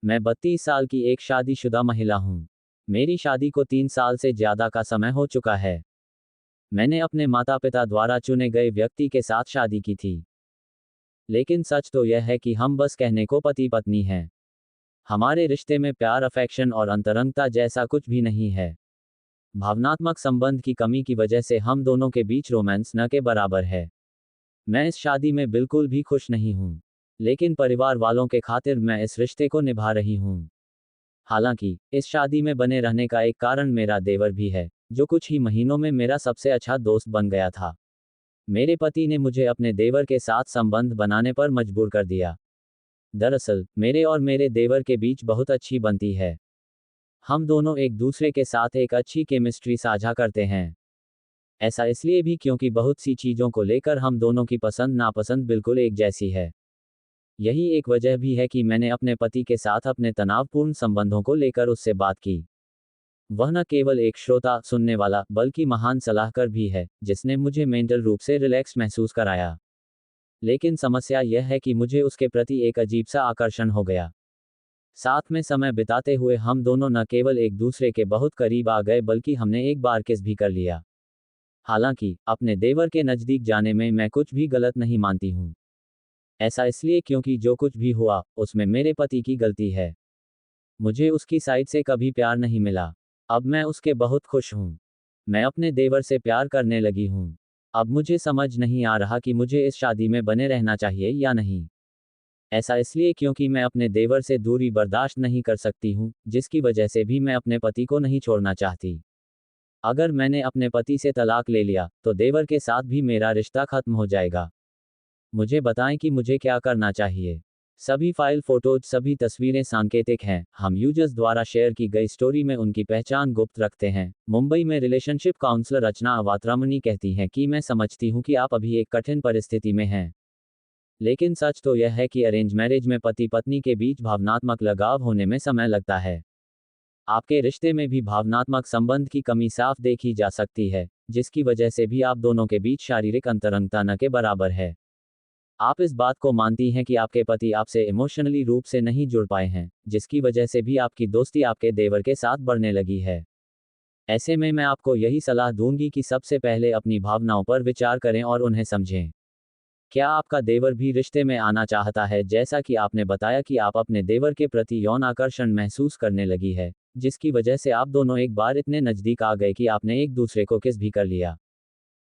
मैं 32 साल की एक शादीशुदा महिला हूँ। मेरी शादी को 3 साल से ज़्यादा का समय हो चुका है। मैंने अपने माता पिता द्वारा चुने गए व्यक्ति के साथ शादी की थी। लेकिन सच तो यह है कि हम बस कहने को पति पत्नी हैं। हमारे रिश्ते में प्यार, अफेक्शन और अंतरंगता जैसा कुछ भी नहीं है। भावनात्मक संबंध की कमी की वजह से हम दोनों के बीच रोमांस न के बराबर है। मैं इस शादी में बिल्कुल भी खुश नहीं हूँ। लेकिन परिवार वालों के खातिर मैं इस रिश्ते को निभा रही हूँ। हालांकि इस शादी में बने रहने का एक कारण मेरा देवर भी है, जो कुछ ही महीनों में मेरा सबसे अच्छा दोस्त बन गया था। मेरे पति ने मुझे अपने देवर के साथ संबंध बनाने पर मजबूर कर दिया। दरअसल मेरे और मेरे देवर के बीच बहुत अच्छी बनती है। हम दोनों एक दूसरे के साथ एक अच्छी केमिस्ट्री साझा करते हैं। ऐसा इसलिए भी क्योंकि बहुत सी चीज़ों को लेकर हम दोनों की पसंद नापसंद बिल्कुल एक जैसी है। यही एक वजह भी है कि मैंने अपने पति के साथ अपने तनावपूर्ण संबंधों को लेकर उससे बात की। वह न केवल एक श्रोता सुनने वाला बल्कि महान सलाहकार भी है, जिसने मुझे मेंटल रूप से रिलैक्स महसूस कराया। लेकिन समस्या यह है कि मुझे उसके प्रति एक अजीब सा आकर्षण हो गया। साथ में समय बिताते हुए हम दोनों न केवल एक दूसरे के बहुत करीब आ गए बल्कि हमने एक बार किस भी कर लिया। हालांकि अपने देवर के नज़दीक जाने में मैं कुछ भी गलत नहीं मानती हूँ। ऐसा इसलिए क्योंकि जो कुछ भी हुआ उसमें मेरे पति की गलती है। मुझे उसकी साइड से कभी प्यार नहीं मिला। अब मैं उसके बहुत खुश हूँ। मैं अपने देवर से प्यार करने लगी हूँ। अब मुझे समझ नहीं आ रहा कि मुझे इस शादी में बने रहना चाहिए या नहीं। ऐसा इसलिए क्योंकि मैं अपने देवर से दूरी बर्दाश्त नहीं कर सकती हूँ, जिसकी वजह से भी मैं अपने पति को नहीं छोड़ना चाहती। अगर मैंने अपने पति से तलाक ले लिया तो देवर के साथ भी मेरा रिश्ता खत्म हो जाएगा। मुझे बताएं कि मुझे क्या करना चाहिए। सभी फाइल, फोटोज, सभी तस्वीरें सांकेतिक हैं। हम यूजर्स द्वारा शेयर की गई स्टोरी में उनकी पहचान गुप्त रखते हैं। मुंबई में रिलेशनशिप काउंसलर रचना अवात्रामनी कहती हैं कि मैं समझती हूँ कि आप अभी एक कठिन परिस्थिति में हैं। लेकिन सच तो यह है कि अरेंज मैरिज में पति पत्नी के बीच भावनात्मक लगाव होने में समय लगता है। आपके रिश्ते में भी भावनात्मक संबंध की कमी साफ देखी जा सकती है, जिसकी वजह से भी आप दोनों के बीच शारीरिक अंतरंगता न के बराबर है। आप इस बात को मानती हैं कि आपके पति आपसे इमोशनली रूप से नहीं जुड़ पाए हैं, जिसकी वजह से भी आपकी दोस्ती आपके देवर के साथ बढ़ने लगी है। ऐसे में मैं आपको यही सलाह दूंगी कि सबसे पहले अपनी भावनाओं पर विचार करें और उन्हें समझें। क्या आपका देवर भी रिश्ते में आना चाहता है? जैसा कि आपने बताया कि आप अपने देवर के प्रति यौन आकर्षण महसूस करने लगी है, जिसकी वजह से आप दोनों एक बार इतने नज़दीक आ गए कि आपने एक दूसरे को किस भी कर लिया।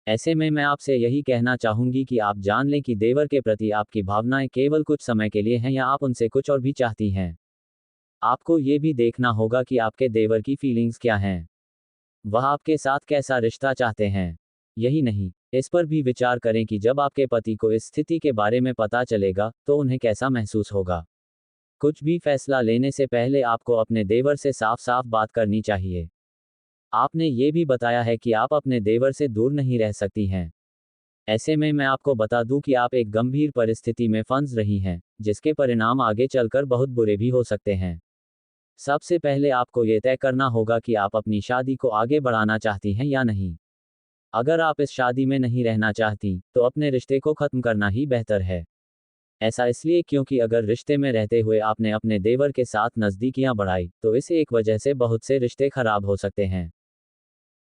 ऐसे में मैं आपसे यही कहना चाहूंगी कि आप जान लें कि देवर के प्रति आपकी भावनाएं केवल कुछ समय के लिए हैं या आप उनसे कुछ और भी चाहती हैं। आपको ये भी देखना होगा कि आपके देवर की फीलिंग्स क्या हैं। वह आपके साथ कैसा रिश्ता चाहते हैं। यही नहीं, इस पर भी विचार करें कि जब आपके पति को इस स्थिति के बारे में पता चलेगा तो उन्हें कैसा महसूस होगा। कुछ भी फैसला लेने से पहले आपको अपने देवर से साफ साफ बात करनी चाहिए। आपने ये भी बताया है कि आप अपने देवर से दूर नहीं रह सकती हैं। ऐसे में मैं आपको बता दूं कि आप एक गंभीर परिस्थिति में फंस रही हैं, जिसके परिणाम आगे चलकर बहुत बुरे भी हो सकते हैं। सबसे पहले आपको ये तय करना होगा कि आप अपनी शादी को आगे बढ़ाना चाहती हैं या नहीं। अगर आप इस शादी में नहीं रहना चाहती, तो अपने रिश्ते को खत्म करना ही बेहतर है। ऐसा इसलिए क्योंकि अगर रिश्ते में रहते हुए आपने अपने देवर के साथ नज़दीकियां बढ़ाई, तो इस एक वजह से बहुत से रिश्ते खराब हो सकते हैं।